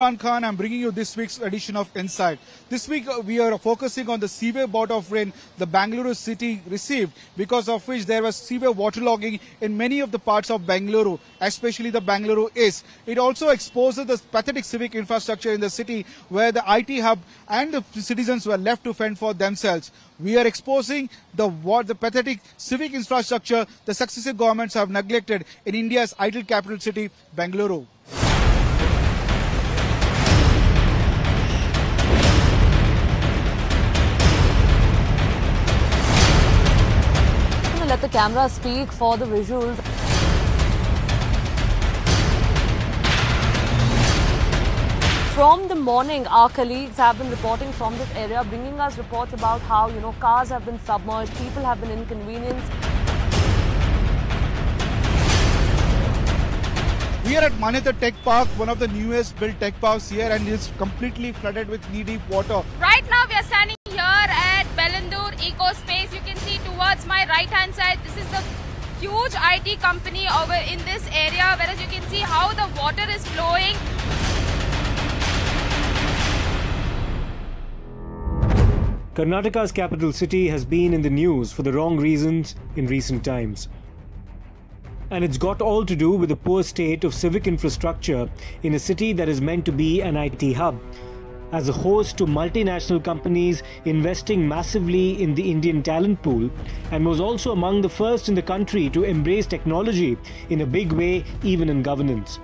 Khan, I'm bringing you this week's edition of Insight. This week we are focusing on the severe bout of rain the Bengaluru city received, because of which there was severe waterlogging in many of the parts of Bengaluru, especially the Bengaluru East. It also exposes the pathetic civic infrastructure in the city, where the IT hub and the citizens were left to fend for themselves. We are exposing the pathetic civic infrastructure the successive governments have neglected in India's idle capital city, Bengaluru. Let the camera speak for the visuals. From the morning, our colleagues have been reporting from this area, bringing us reports about how, cars have been submerged, people have been inconvenienced. We are at Manyata Tech Park, one of the newest built tech parks here, and it's completely flooded with knee-deep water. Right now we are standing here at Bengaluru Eco Space. You can see towards my right hand side, this is the huge IT company over in this area, whereas you can see how the water is flowing. Karnataka's capital city has been in the news for the wrong reasons in recent times. And it's got all to do with the poor state of civic infrastructure in a city that is meant to be an IT hub. As a host to multinational companies investing massively in the Indian talent pool, and was also among the first in the country to embrace technology in a big way, even in governance.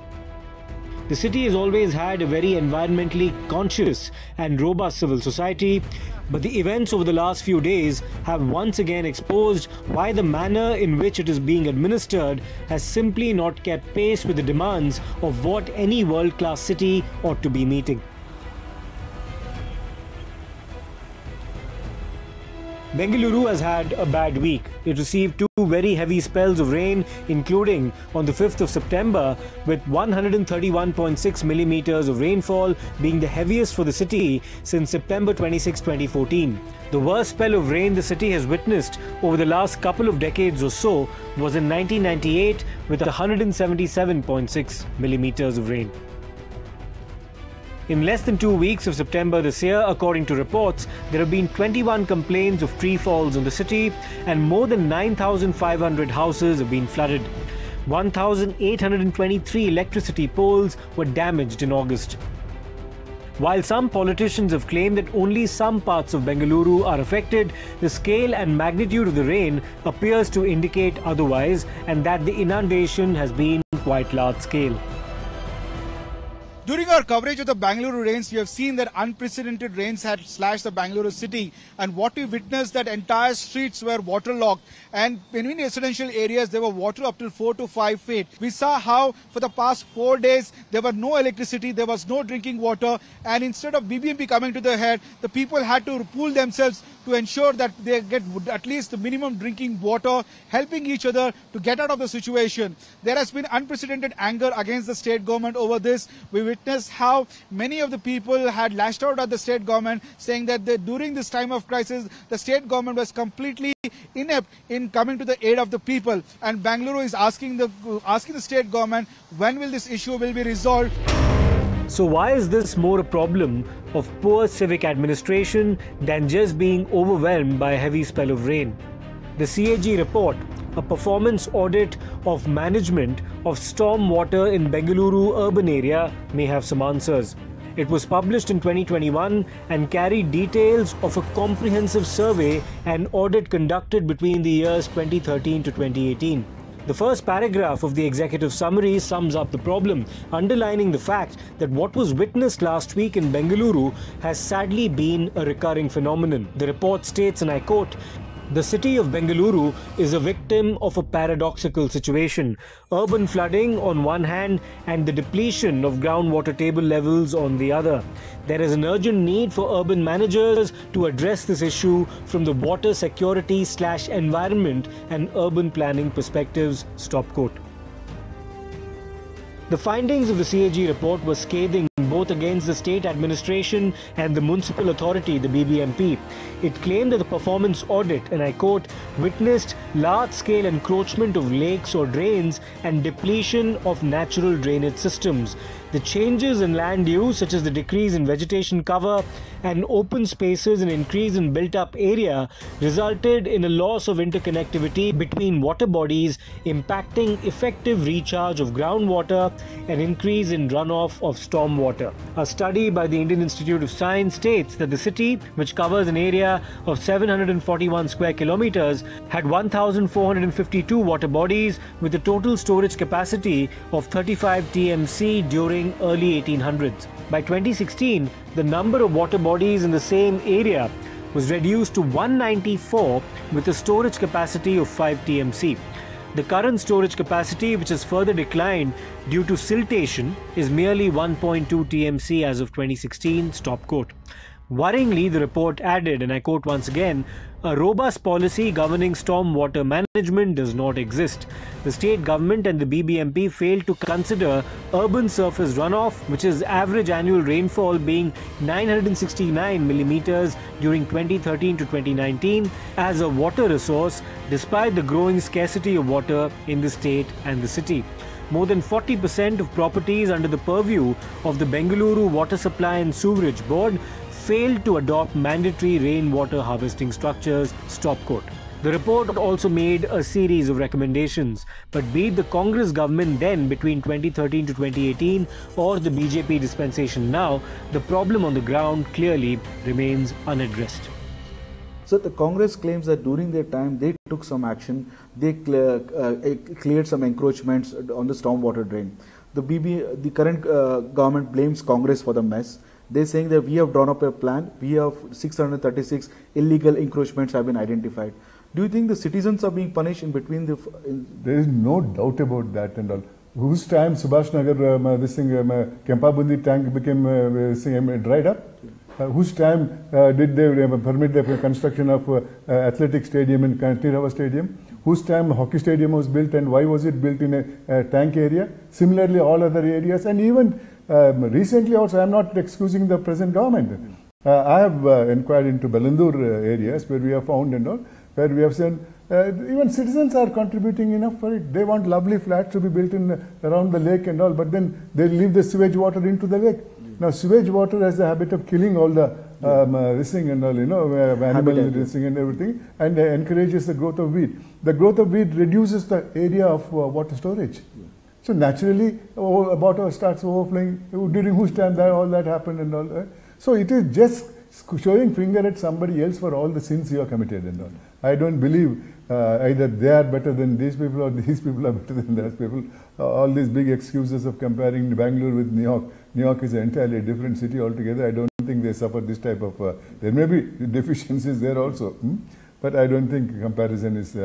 The city has always had a very environmentally conscious and robust civil society, but the events over the last few days have once again exposed why the manner in which it is being administered has simply not kept pace with the demands of what any world-class city ought to be meeting. Bengaluru has had a bad week. It received two very heavy spells of rain, including on the 5th of September, with 131.6 millimeters of rainfall being the heaviest for the city since September 26, 2014. The worst spell of rain the city has witnessed over the last couple of decades or so was in 1998 with 177.6 millimeters of rain. In less than 2 weeks of September this year, according to reports, there have been 21 complaints of tree falls in the city, and more than 9,500 houses have been flooded. 1,823 electricity poles were damaged in August. While some politicians have claimed that only some parts of Bengaluru are affected, the scale and magnitude of the rain appears to indicate otherwise, and that the inundation has been quite large scale. During our coverage of the Bengaluru rains, we have seen that unprecedented rains had slashed the Bengaluru city, and what we witnessed, that entire streets were waterlogged, and in many residential areas there were water up till 4 to 5 feet. We saw how for the past 4 days there was no electricity, there was no drinking water, and instead of BBMP coming to the head, the people had to pool themselves to ensure that they get at least the minimum drinking water, helping each other to get out of the situation. There has been unprecedented anger against the state government over this. We witnessed how many of the people had lashed out at the state government, saying that during this time of crisis, the state government was completely inept in coming to the aid of the people. And Bengaluru is asking the state government, when will this issue will be resolved? So why is this more a problem of poor civic administration than just being overwhelmed by a heavy spell of rain? The CAG report, a performance audit of management of storm water in Bengaluru urban area, may have some answers. It was published in 2021 and carried details of a comprehensive survey and audit conducted between the years 2013 to 2018. The first paragraph of the executive summary sums up the problem, underlining the fact that what was witnessed last week in Bengaluru has sadly been a recurring phenomenon. The report states, and I quote, "The city of Bengaluru is a victim of a paradoxical situation. Urban flooding on one hand and the depletion of groundwater table levels on the other. There is an urgent need for urban managers to address this issue from the water security/environment and urban planning perspectives." Stop quote. The findings of the CAG report were scathing both against the state administration and the municipal authority, the BBMP. It claimed that the performance audit, and I quote, witnessed large-scale encroachment of lakes or drains and depletion of natural drainage systems. The changes in land use, such as the decrease in vegetation cover and open spaces and increase in built-up area, resulted in a loss of interconnectivity between water bodies, impacting effective recharge of groundwater and increase in runoff of storm water. A study by the Indian Institute of Science states that the city, which covers an area of 741 square kilometers, had 1,452 water bodies with a total storage capacity of 35 TMC during early 1800s. By 2016, the number of water bodies in the same area was reduced to 194 with a storage capacity of 5 TMC. The current storage capacity, which has further declined due to siltation, is merely 1.2 TMC as of 2016, stop quote. Worryingly, the report added, and I quote once again, a robust policy governing storm water management does not exist. The state government and the BBMP failed to consider urban surface runoff, which is average annual rainfall being 969 millimeters during 2013 to 2019, as a water resource despite the growing scarcity of water in the state and the city. More than 40% of properties under the purview of the Bengaluru Water Supply and Sewerage Board failed to adopt mandatory rainwater harvesting structures, stop quote. The report also made a series of recommendations, but be it the Congress government then between 2013 to 2018 or the BJP dispensation now, the problem on the ground clearly remains unaddressed. So the Congress claims that during their time they took some action, they cleared some encroachments on the stormwater drain. The current government blames Congress for the mess. They're saying that we have drawn up a plan, we have 636 illegal encroachments have been identified. Do you think the citizens are being punished in between the... There is no doubt about that and all. Whose time Subhash Nagar, Kempabundi tank became dried up? Whose time did they permit the construction of athletic stadium in Kantirava Stadium? Whose time hockey stadium was built, and why was it built in a tank area? Similarly, all other areas, and even recently also, I am not excusing the present government. I have inquired into Bengaluru areas where we have found and all, where we have seen even citizens are contributing enough for it. They want lovely flats to be built in around the lake and all, but then they leave the sewage water into the lake. Now, sewage water has the habit of killing all the this thing and all, animal this thing and everything, and encourages the growth of weed. The growth of weed reduces the area of water storage. So naturally, water starts overflowing. During whose time all that happened and all. So it is just showing finger at somebody else for all the sins you have committed and all. I don't believe either they are better than these people or these people are better than those people. All these big excuses of comparing Bangalore with New York. New York is an entirely different city altogether. I don't think they suffer this type of... there may be deficiencies there also, but I don't think comparison is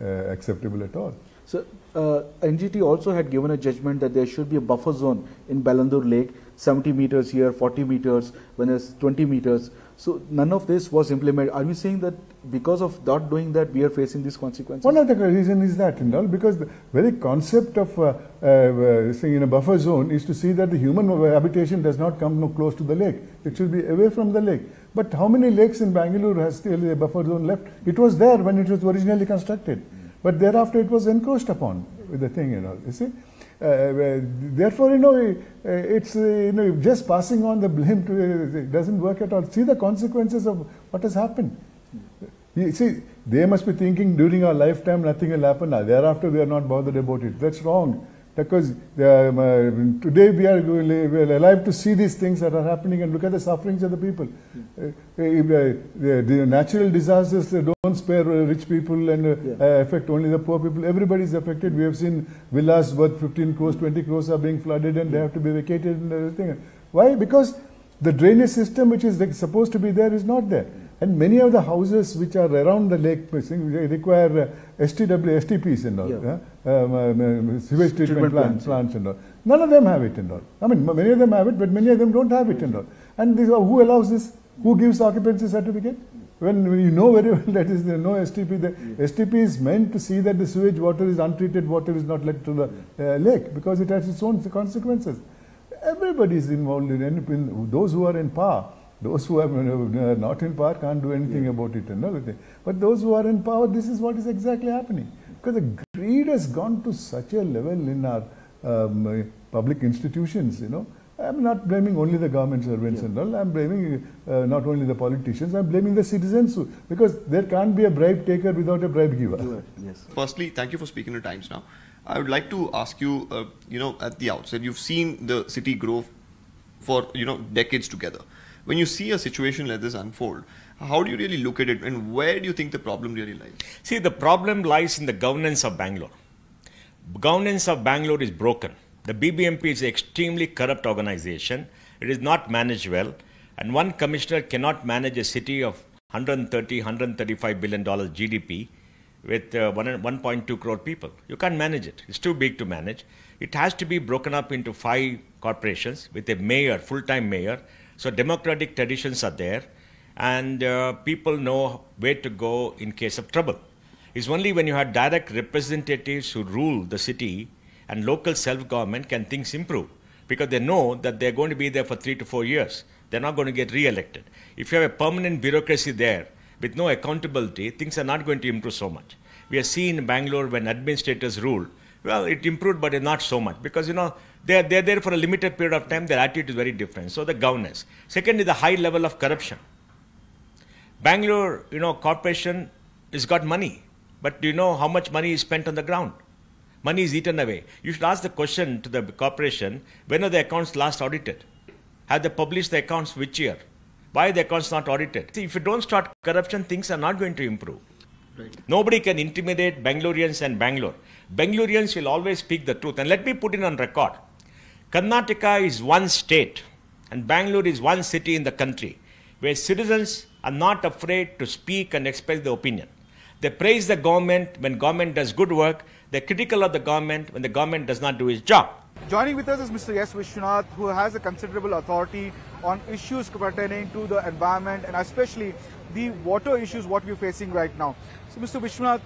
acceptable at all. So, NGT also had given a judgment that there should be a buffer zone in Bengaluru Lake, 70 meters here, 40 meters, when there's 20 meters. So, none of this was implemented. Are you saying that because of not doing that, we are facing these consequences? One of the reasons is that, and all, because the very concept of saying in a buffer zone is to see that the human habitation does not come close to the lake. It should be away from the lake. But how many lakes in Bengaluru has still a buffer zone left? It was there when it was originally constructed. But thereafter it was encroached upon with the thing and all, you see. Therefore, it's just passing on the blame to it doesn't work at all. See the consequences of what has happened. You see, they must be thinking during our lifetime nothing will happen. Thereafter we are not bothered about it. That's wrong. Because today we are alive to see these things that are happening and look at the sufferings of the people. The natural disasters don't spare rich people and affect only the poor people. Everybody is affected. We have seen villas worth 15 crores, 20 crores are being flooded and they have to be vacated and everything. Why? Because the drainage system which is supposed to be there is not there. And many of the houses which are around the lake require STPs and all, sewage treatment plants and all. None of them have it and all. I mean, many of them have it, but many of them don't have it and all. And who allows this? Who gives the occupancy certificate? When you know very well that is there no STP. The STP is meant to see that the sewage water is untreated water is not let to the lake because it has its own consequences. Everybody is involved in those who are in power. Those who are not in power can't do anything about it and everything. But those who are in power, this is what is exactly happening. Because the greed has gone to such a level in our public institutions, I'm not blaming only the government servants and all. I'm blaming not only the politicians, I'm blaming the citizens because there can't be a bribe taker without a bribe giver. Yes. Firstly, thank you for speaking to Times Now. I would like to ask you, at the outset, you've seen the city grow for, decades together. When you see a situation like this unfold, how do you really look at it and where do you think the problem really lies? See, the problem lies in the governance of Bangalore. Governance of Bangalore is broken. The BBMP is an extremely corrupt organization. It is not managed well. And one commissioner cannot manage a city of $135 billion GDP with 1.2 crore people. You can't manage it. It's too big to manage. It has to be broken up into 5 corporations with a mayor, full-time mayor. So democratic traditions are there. And people know where to go in case of trouble. It's only when you have direct representatives who rule the city and local self-government can things improve because they know that they're going to be there for 3 to 4 years. They're not going to get re-elected. If you have a permanent bureaucracy there with no accountability, things are not going to improve so much. We have seen in Bangalore when administrators ruled, well, it improved, but not so much because, they're there for a limited period of time. Their attitude is very different. So the governance. Second is the high level of corruption. Bangalore, corporation has got money, but do you know how much money is spent on the ground? Money is eaten away. You should ask the question to the corporation, when are the accounts last audited? Have they published the accounts which year? Why are the accounts not audited? See, if you don't start corruption, things are not going to improve. Right. Nobody can intimidate Bangaloreans and Bangalore. Bangaloreans will always speak the truth. And let me put it on record. Karnataka is one state and Bangalore is one city in the country where citizens are not afraid to speak and express their opinion. They praise the government when government does good work. They're critical of the government when the government does not do its job. Joining with us is Mr. S. Vishwanath, who has a considerable authority on issues pertaining to the environment and especially the water issues what we're facing right now. So, Mr. Vishwanath,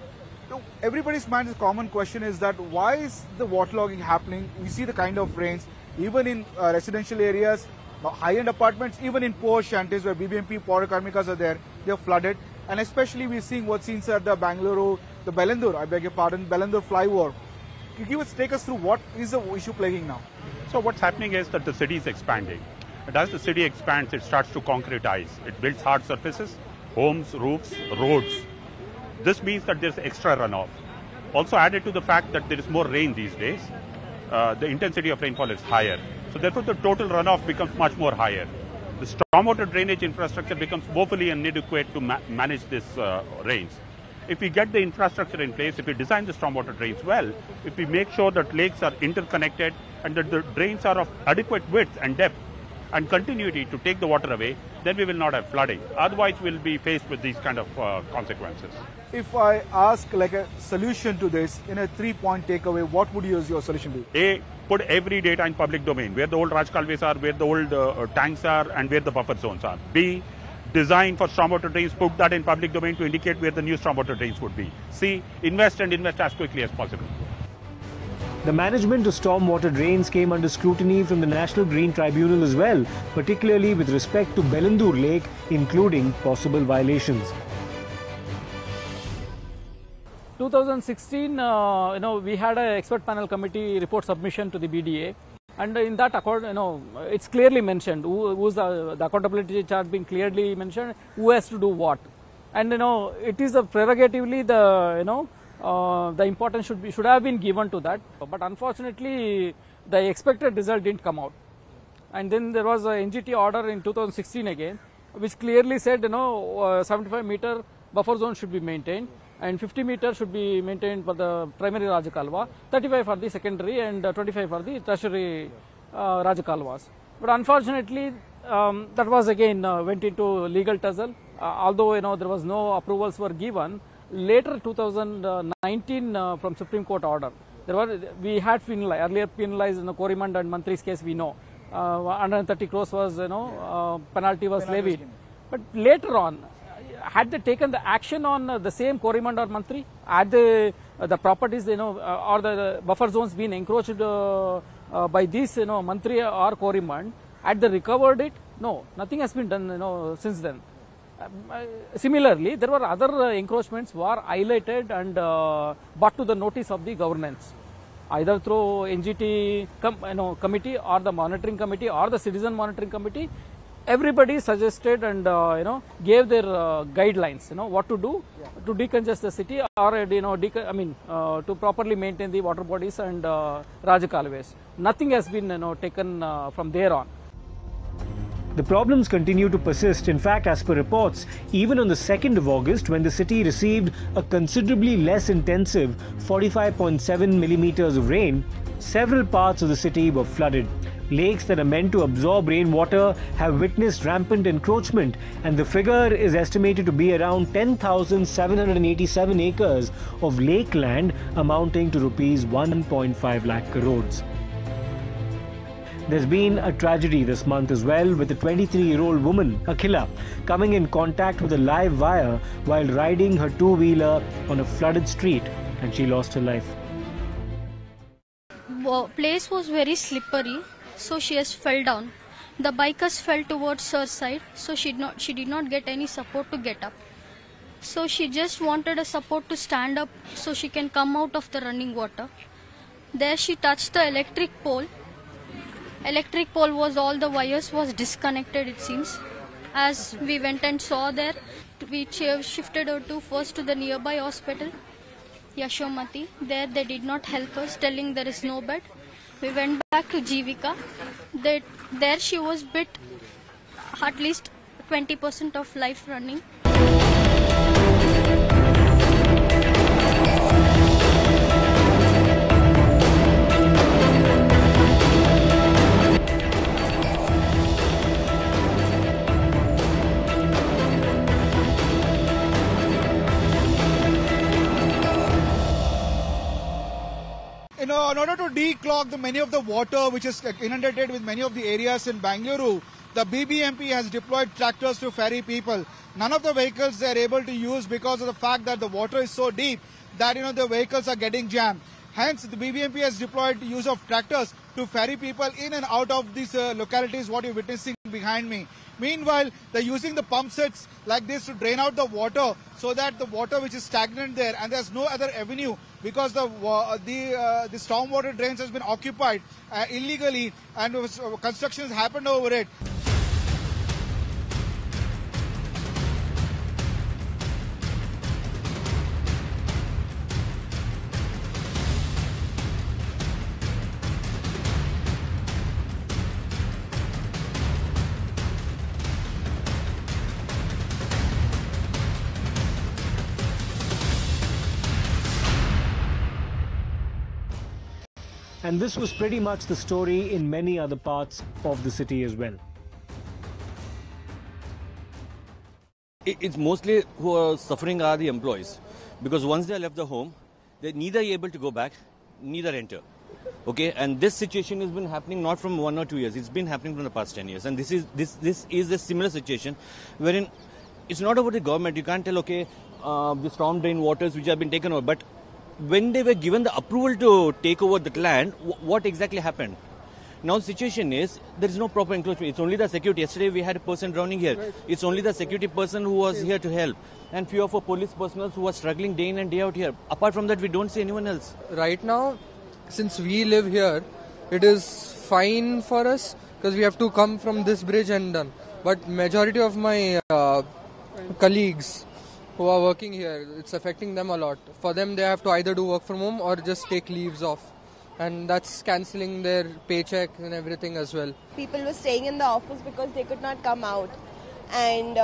everybody's mind's common question is that why is the waterlogging happening? We see the kind of rains, even in residential areas, high-end apartments, even in poor shanties where BBMP Power Karmikas are there, they're flooded. And especially we're seeing what's seen at the Bengaluru flyover. Take us through what is the issue plaguing now? So what's happening is that the city is expanding. And as the city expands, it starts to concretize. It builds hard surfaces, homes, roofs, roads. This means that there's extra runoff. Also added to the fact that there is more rain these days, the intensity of rainfall is higher. So therefore the total runoff becomes much more higher. The stormwater drainage infrastructure becomes woefully inadequate to manage this rains. If we get the infrastructure in place, if we design the stormwater drains well, if we make sure that lakes are interconnected and that the drains are of adequate width and depth and continuity to take the water away, then we will not have flooding. Otherwise, we'll be faced with these kind of consequences. If I ask like a solution to this in a 3-point takeaway, what would your solution be? A, put every data in public domain, where the old Rajkalves are, where the old tanks are, and where the buffer zones are. B, design for stormwater drains, put that in public domain to indicate where the new stormwater drains would be. C, invest as quickly as possible. The management of stormwater drains came under scrutiny from the National Green Tribunal as well, particularly with respect to Bengaluru Lake, including possible violations. 2016, we had an expert panel committee report submission to the BDA, and in that accord, it's clearly mentioned who's the accountability charge being clearly mentioned, who has to do what, and it is prerogatively the importance should have been given to that, but unfortunately the expected result didn't come out. And then there was a NGT order in 2016 again, which clearly said 75-meter buffer zone should be maintained and 50 meters should be maintained for the primary Rajakalva, 35 for the secondary and 25 for the tertiary Rajakalvas. But unfortunately that was again went into legal tussle, although there was no approvals were given. Later 2019 from Supreme Court order, we had earlier penalized Korimand and Mantri's case, we know 130 crores was penalty was levied, but later on had they taken the action on the same Korimand or Mantri, had the properties or the buffer zones been encroached by these Mantri or Korimand, had they recovered it? No, nothing has been done since then. Similarly, there were other encroachments were highlighted and brought to the notice of the governance. either through NGT committee or the monitoring committee or the citizen monitoring committee. Everybody suggested and gave their guidelines, what to do to decongest the city or to properly maintain the water bodies and Rajakalways. Nothing has been taken from there on. The problems continue to persist. In fact, as per reports, even on the 2nd of August, when the city received a considerably less intensive 45.7 millimeters of rain, several parts of the city were flooded. Lakes that are meant to absorb rainwater have witnessed rampant encroachment, and the figure is estimated to be around 10,787 acres of lake land, amounting to rupees 1.5 lakh crores. There's been a tragedy this month as well, with a 23-year-old woman, Akhila, coming in contact with a live wire while riding her two-wheeler on a flooded street, and she lost her life. The place was very slippery, so she has fell down. The bikers fell towards her side, so she did not get any support to get up. So she just wanted a support to stand up so she can come out of the running water. There she touched the electric pole. Electric pole was, all the wires was disconnected, it seems. As we went and saw there, we shifted her first to the nearby hospital, Yashomati. There they did not help us, telling there is no bed. We went back to Jivika. There she was bit, at least 20% of life running. In order to declog many of the water which is inundated with many of the areas in Bengaluru, the BBMP has deployed tractors to ferry people. None of the vehicles they are able to use because of the fact that the water is so deep that the vehicles are getting jammed. Hence, the BBMP has deployed use of tractors to ferry people in and out of these localities, what you're witnessing behind me. Meanwhile, they're using the pump sets like this to drain out the water so that the water which is stagnant there, and there's no other avenue because the stormwater drains has been occupied illegally, and construction has happened over it. And this was pretty much the story in many other parts of the city as well. It's mostly who are suffering are the employees, because once they left the home, they're neither able to go back, neither enter. Okay, and this situation has been happening not from 1 or 2 years, it's been happening from the past 10 years. And this is a similar situation wherein it's not about the government. You can't tell, okay, the storm drain waters which have been taken over, but when they were given the approval to take over the land, what exactly happened? Now the situation is, there is no proper encroachment. It's only the security. Yesterday we had a person drowning here. Right. It's only the security person who was here to help. And few of our police personnel who are struggling day in and day out here. Apart from that, we don't see anyone else. Right now, since we live here, it is fine for us because we have to come from this bridge and done. But majority of my colleagues who are working here, it's affecting them a lot. For them, they have to either do work from home or just take leaves off. And that's cancelling their paycheck and everything as well. People were staying in the office because they could not come out. And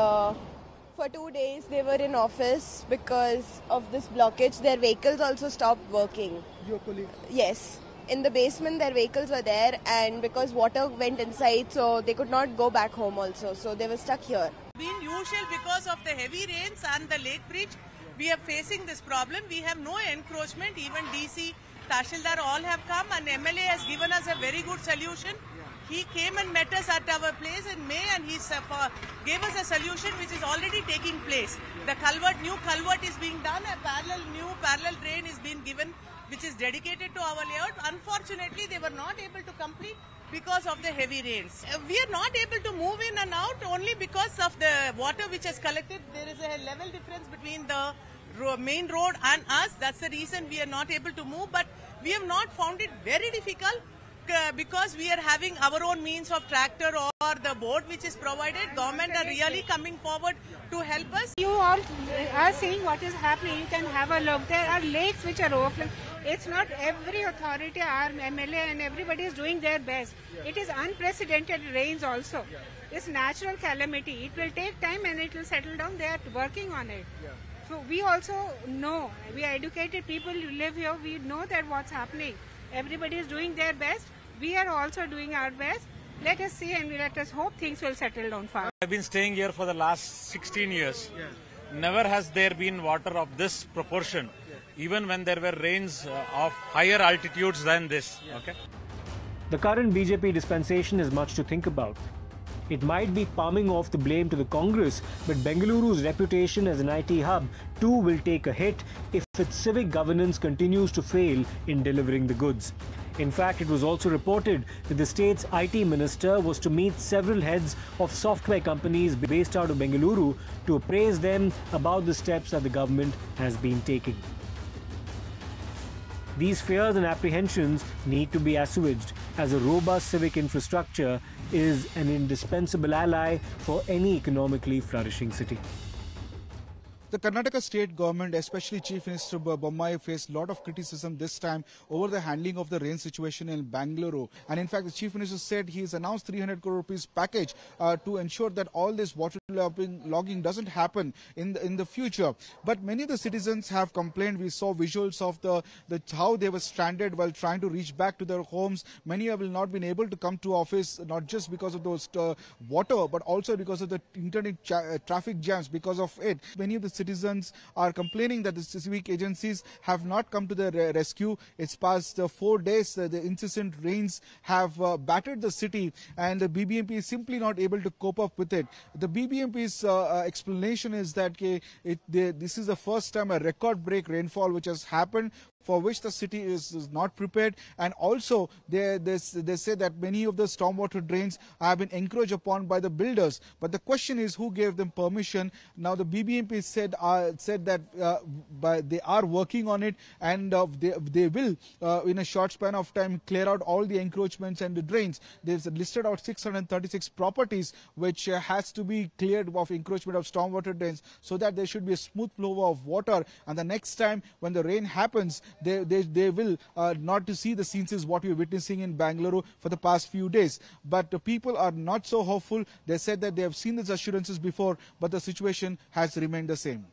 for 2 days, they were in office because of this blockage. Their vehicles also stopped working. Your colleagues? Yes. In the basement, their vehicles were there, and because water went inside, so they could not go back home also. So they were stuck here. Been usual because of the heavy rains and the lake bridge, we are facing this problem. We have no encroachment. Even DC, Tahsildar all have come, and MLA has given us a very good solution. He came and met us at our place in May, and he gave us a solution which is already taking place. The new culvert is being done. A new parallel drain is being given, which is dedicated to our layout. Unfortunately, they were not able to complete because of the heavy rains. We are not able to move in and out only because of the water which has collected. There is a level difference between the main road and us. That's the reason we are not able to move. But We have not found it very difficult because we are having our own means of tractor or the boat which is provided. Government are really coming forward to help us. You all are seeing what is happening. You can have a look. There are lakes which are overflowing. It's not every authority, our MLA and everybody is doing their best. It is unprecedented rains also. It's natural calamity. It will take time and it will settle down. They are working on it. So we also know, we are educated people who live here, we know that what's happening. Everybody is doing their best. We are also doing our best. Let us see and let us hope things will settle down fast. I've been staying here for the last 16 years. Never has there been water of this proportion, even when there were rains of higher altitudes than this. Okay. The current BJP dispensation is much to think about. It might be palming off the blame to the Congress, but Bengaluru's reputation as an IT hub too will take a hit if its civic governance continues to fail in delivering the goods. In fact, it was also reported that the state's IT minister was to meet several heads of software companies based out of Bengaluru to appraise them about the steps that the government has been taking. These fears and apprehensions need to be assuaged, as a robust civic infrastructure is an indispensable ally for any economically flourishing city. The Karnataka state government, especially Chief Minister Bommai, faced a lot of criticism this time over the handling of the rain situation in Bengaluru. And in fact, the Chief Minister said he has announced 300 crore rupees package to ensure that all this water logging doesn't happen in the future. But many of the citizens have complained. We saw visuals of how they were stranded while trying to reach back to their homes. Many have not been able to come to office, not just because of those water, but also because of the internet traffic jams because of it. Many of the citizens are complaining that the civic agencies have not come to their rescue. It's past 4 days. The incessant rains have battered the city, and the BBMP is simply not able to cope up with it. The BBMP's explanation is that this is the first time a record-break rainfall which has happened, for which the city is not prepared, and also they say that many of the stormwater drains have been encroached upon by the builders. But the question is, who gave them permission? Now the BBMP said that they are working on it, and they will in a short span of time clear out all the encroachments and the drains. They've listed out 636 properties which has to be cleared of encroachment of stormwater drains, so that there should be a smooth flow of water, and the next time when the rain happens, they will not to see the scenes is what we're witnessing in Bengaluru for the past few days. But the people are not so hopeful. They said that they have seen these assurances before, but the situation has remained the same.